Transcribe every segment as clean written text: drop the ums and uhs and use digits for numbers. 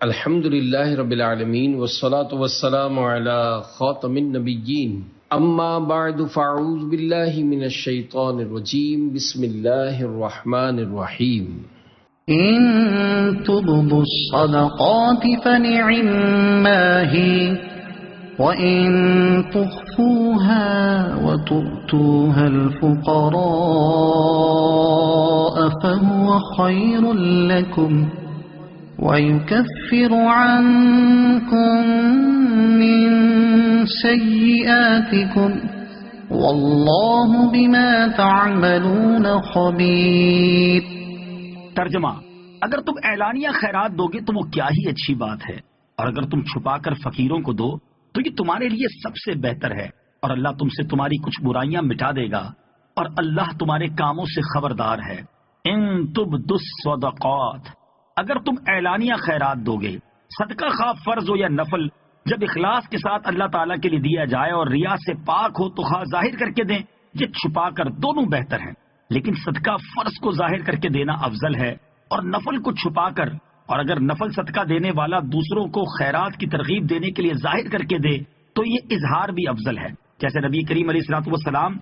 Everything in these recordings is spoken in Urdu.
الحمد للہ رب العالمین والصلاة والسلام علی خاتم النبیین اما بعد فاعوذ باللہ من الشیطان الرجیم بسم اللہ الرحمن الرحیم إن تبدوا الصدقات فنعما هي وإن تخفوها وتؤتوها الفقراء فهو خير لكم ويكفر عنكم من سيئاتكم والله بما تعملون خبير۔ ترجمہ: اگر تم اعلانیہ خیرات دو گے تو وہ کیا ہی اچھی بات ہے، اور اگر تم چھپا کر فقیروں کو دو تو یہ تمہارے لیے سب سے بہتر ہے، اور اللہ تم سے تمہاری کچھ برائیاں مٹا دے گا، اور اللہ تمہارے کاموں سے خبردار ہے۔ ان تبدوا الصدقات، اگر تم اعلانیہ خیرات دو گے، صدقہ خواہ فرض ہو یا نفل، جب اخلاص کے ساتھ اللہ تعالیٰ کے لیے دیا جائے اور ریا سے پاک ہو تو خواہ ظاہر کر کے دیں یا چھپا کر، دونوں بہتر ہیں، لیکن صدقہ فرض کو ظاہر کر کے دینا افضل ہے اور نفل کو چھپا کر، اور اگر نفل صدقہ دینے والا دوسروں کو خیرات کی ترغیب دینے کے لیے ظاہر کر کے دے تو یہ اظہار بھی افضل ہے، جیسے نبی کریم علیہ الصلوۃ والسلام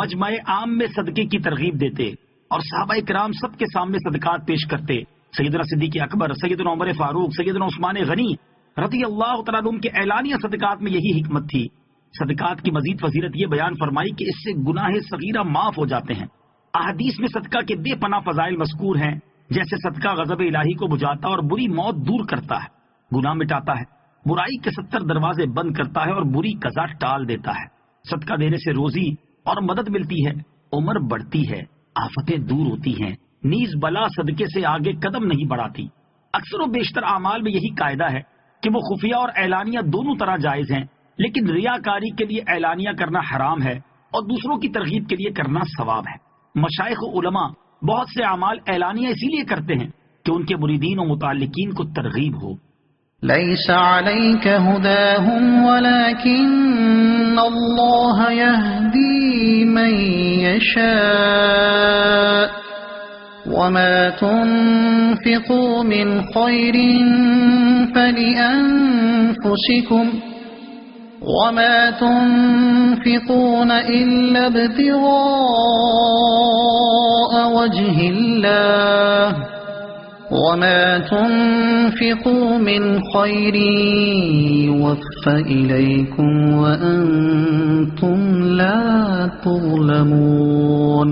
مجمع عام میں صدقے کی ترغیب دیتے اور صحابہ کرام سب کے سامنے صدقات پیش کرتے۔ سیدنا صدیق اکبر، سیدنا عمر فاروق، سیدنا عثمان غنی رضی اللہ تعالیٰ عنہ کے اعلانیہ صدقات میں یہی حکمت تھی۔ صدقات کی مزید فضیلت یہ بیان فرمائی کہ اس سے گناہ صغیرہ معاف ہو جاتے ہیں۔ احادیث میں صدقہ کے بے پناہ فضائل مذکور ہیں، جیسے صدقہ غضب الہی کو بجھاتا اور بری موت دور کرتا ہے، گناہ مٹاتا ہے، برائی کے 70 دروازے بند کرتا ہے اور بری قضا ٹال دیتا ہے۔ صدقہ دینے سے روزی اور مدد ملتی ہے، عمر بڑھتی ہے، آفتیں دور ہوتی ہیں، نیز بلا صدقے سے آگے قدم نہیں بڑھاتی۔ اکثر و بیشتر اعمال میں یہی قاعدہ ہے کہ وہ خفیہ اور اعلانیہ دونوں طرح جائز ہیں، لیکن ریاکاری کے لیے اعلانیہ کرنا حرام ہے اور دوسروں کی ترغیب کے لیے کرنا ثواب ہے۔ مشائخ و علماء بہت سے اعمال اعلانیہ اسی لیے کرتے ہیں کہ ان کے مریدین و متعلقین کو ترغیب ہو۔ ليس عليك هداهم ولكن الله يهدي من يشاء وما تنفقوا من خير فلأنفسكم وما تنفقون إلا ابتغاء وجه الله وما تنفقوا من خير يوفى إليكم وأنتم لا تظلمون۔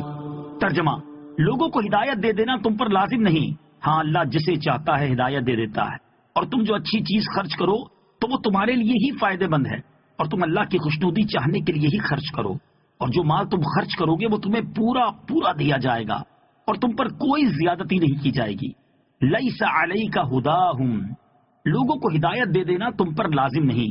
ترجمہ: لوگوں کو ہدایت دے دینا تم پر لازم نہیں، ہاں اللہ جسے چاہتا ہے ہدایت دے دیتا ہے، اور تم جو اچھی چیز خرچ کرو تو وہ تمہارے لیے ہی فائدہ مند ہے، اور تم اللہ کی خوشنودی چاہنے کے لیے ہی خرچ کرو، اور جو مال تم خرچ کرو گے وہ تمہیں پورا پورا دیا جائے گا اور تم پر کوئی زیادتی نہیں کی جائے گی۔ لیس علیک ہداہم، لوگوں کو ہدایت دے دینا تم پر لازم نہیں۔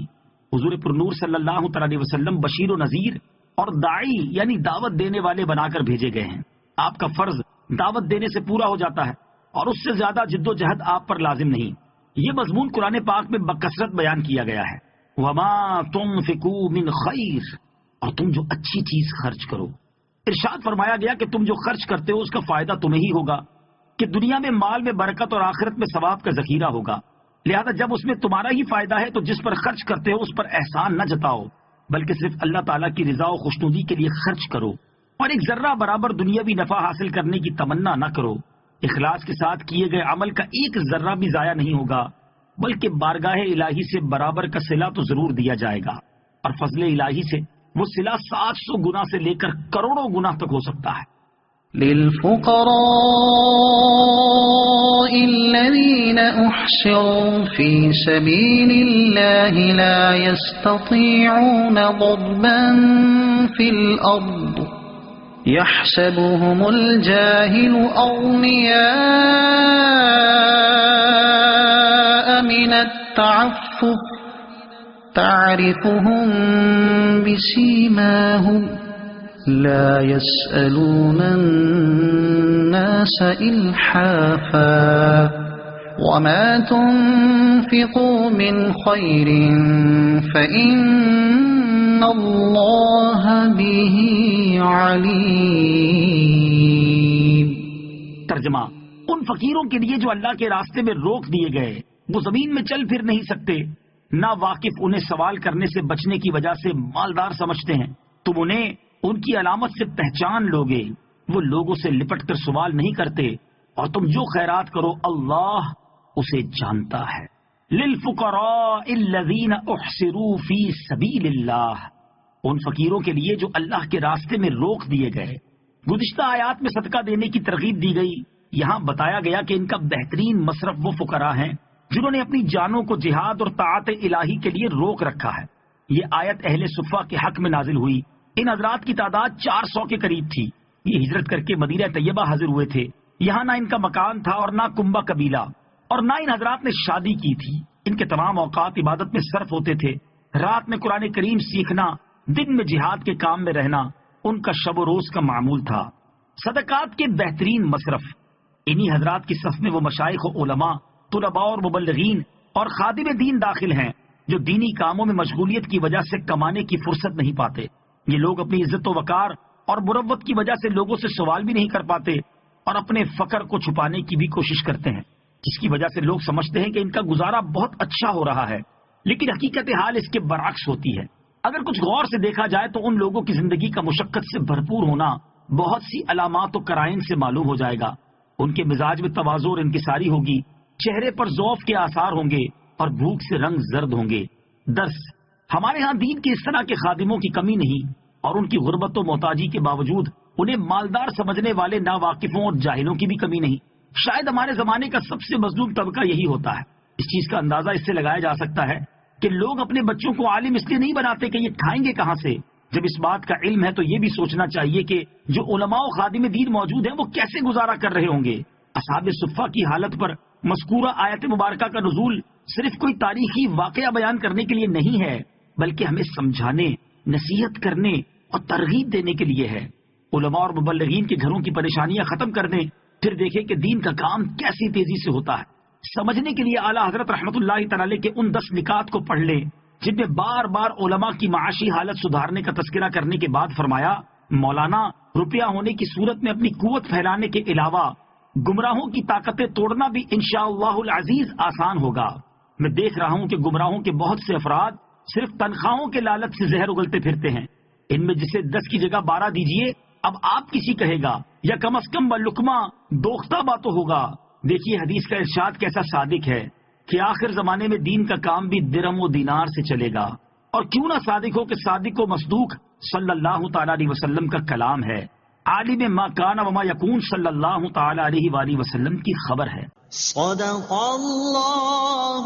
حضور پرنور صلی اللہ تعالی علیہ وسلم بشیر و نذیر اور داعی یعنی دعوت دینے والے بنا کر بھیجے گئے ہیں۔ آپ کا فرض دعوت دینے سے پورا ہو جاتا ہے اور اس سے زیادہ جد و جہد آپ پر لازم نہیں۔ یہ مضمون قرآن پاک میں بکثرت بیان کیا گیا ہے۔ وما تنفقوا من خیر، اور تم جو اچھی چیز خرچ کرو، ارشاد فرمایا گیا کہ تم جو خرچ کرتے ہو اس کا فائدہ تمہیں ہی ہوگا، کہ دنیا میں مال میں برکت اور آخرت میں ثواب کا ذخیرہ ہوگا، لہذا جب اس میں تمہارا ہی فائدہ ہے تو جس پر خرچ کرتے ہو اس پر احسان نہ جتاؤ، بلکہ صرف اللہ تعالیٰ کی رضا و خوشنودی کے لیے خرچ کرو، اور ایک ذرہ برابر دنیاوی نفع حاصل کرنے کی تمنا نہ کرو۔ اخلاص کے ساتھ کیے گئے عمل کا ایک ذرہ بھی ضائع نہیں ہوگا، بلکہ بارگاہ الہی سے برابر کا صلہ تو ضرور دیا جائے گا، اور فضل الہی سے وہ صلہ 700 گنا سے لے کر کروڑوں گنا تک ہو سکتا ہے۔ للفقراء الذين احصروا في سبيل الله لا يستطيعون ضربا في الأرض يحسبهم الجاهل أغنياء من التعفف تعرفهم بسيماهم لا يسألون الناس إلحافا وما تنفقوا من خير فإن الله به عليم۔ ترجمہ: ان فقیروں کے لیے جو اللہ کے راستے میں روک دیے گئے وہ زمین میں چل پھر نہیں سکتے، نا واقف انہیں سوال کرنے سے بچنے کی وجہ سے مالدار سمجھتے ہیں، تم انہیں ان کی علامت سے پہچان لوگے، وہ لوگوں سے لپٹ کر سوال نہیں کرتے، اور تم جو خیرات کرو اللہ اسے جانتا ہے۔ للفقراء الذین احصروا فی سبیل اللہ، ان فقیروں کے لیے جو اللہ کے راستے میں روک دیے گئے۔ گزشتہ آیات میں صدقہ دینے کی ترغیب دی گئی، یہاں بتایا گیا کہ ان کا بہترین مصرف وہ فقراء ہیں جنہوں نے اپنی جانوں کو جہاد اور طاعت الہی کے لیے روک رکھا ہے۔ یہ آیت اہل صفہ کے حق میں نازل ہوئی۔ ان حضرات کی تعداد 400 کے قریب تھی۔ یہ ہجرت کر کے مدینہ طیبہ حاضر ہوئے تھے۔ یہاں نہ ان کا مکان تھا اور نہ کنبہ قبیلہ، اور نہ ان حضرات نے شادی کی تھی۔ ان کے تمام اوقات عبادت میں صرف ہوتے تھے۔ رات میں قرآن کریم سیکھنا، دن میں جہاد کے کام میں رہنا ان کا شب و روز کا معمول تھا۔ صدقات کے بہترین مصرف، انہی حضرات کی صف میں وہ مشائخ و علماء، طلباء اور مبلغین اور خادم دین داخل ہیں جو دینی کاموں میں مشغولیت کی وجہ سے کمانے کی فرصت نہیں پاتے۔ یہ لوگ اپنی عزت و وقار اور مروت کی وجہ سے لوگوں سے سوال بھی نہیں کر پاتے اور اپنے فقر کو چھپانے کی بھی کوشش کرتے ہیں، جس کی وجہ سے لوگ سمجھتے ہیں کہ ان کا گزارا بہت اچھا ہو رہا ہے، لیکن حقیقت حال اس کے برعکس ہوتی ہے۔ اگر کچھ غور سے دیکھا جائے تو ان لوگوں کی زندگی کا مشقت سے بھرپور ہونا بہت سی علامات و قرائن سے معلوم ہو جائے گا۔ ان کے مزاج میں تواضع اور انکساری ہوگی، چہرے پر ذوف کے آثار ہوں گے اور بھوک سے رنگ زرد ہوں گے۔ درس، ہمارے ہاں دین کے اس طرح کے خادموں کی کمی نہیں، اور ان کی غربت و محتاجی کے باوجود انہیں مالدار سمجھنے والے ناواقفوں اور جاہلوں کی بھی کمی نہیں۔ شاید ہمارے زمانے کا سب سے مظلوم طبقہ یہی ہوتا ہے۔ اس چیز کا اندازہ اس سے لگایا جا سکتا ہے کہ لوگ اپنے بچوں کو عالم اس لیے نہیں بناتے کہ یہ کھائیں گے کہاں سے۔ جب اس بات کا علم ہے تو یہ بھی سوچنا چاہیے کہ جو علماء و خادم دین موجود ہیں وہ کیسے گزارا کر رہے ہوں گے۔ اصحاب صفہ کی حالت پر مذکورہ آیت مبارکہ کا نزول صرف کوئی تاریخی واقعہ بیان کرنے کے لیے نہیں ہے، بلکہ ہمیں سمجھانے، نصیحت کرنے اور ترغیب دینے کے لیے ہے۔ علماء اور مبلغین کے گھروں کی پریشانیاں ختم کر دیں، پھر دیکھیں کہ دین کا کام کیسی تیزی سے ہوتا ہے۔ سمجھنے کے لیے اعلیٰ حضرت رحمت اللہ تعالی کے ان 10 نکات کو پڑھ لیں جن میں بار بار علماء کی معاشی حالت سدھارنے کا تذکرہ کرنے کے بعد فرمایا، مولانا، روپیہ ہونے کی صورت میں اپنی قوت پھیلانے کے علاوہ گمراہوں کی طاقتیں توڑنا بھی انشاءاللہ العزیز آسان ہوگا۔ میں دیکھ رہا ہوں کہ گمراہوں کے بہت سے افراد صرف تنخواہوں کے لالچ سے زہر اگلتے پھرتے ہیں۔ ان میں جسے 10 کی جگہ 12 دیجئے، اب آپ کسی کہے گا، یا کم از کم بلقمہ دوختہ باتوں ہوگا۔ دیکھیے حدیث کا ارشاد کیسا صادق ہے کہ آخر زمانے میں دین کا کام بھی درہم و دینار سے چلے گا، اور کیوں نہ صادق ہو کہ صادق و مصدوق صلی اللہ تعالی علیہ وسلم کا کلام ہے۔ عالم ما کان وما یکون صلی اللہ تعالی علیہ وآلہ وسلم کی خبر ہے۔ صدق اللہ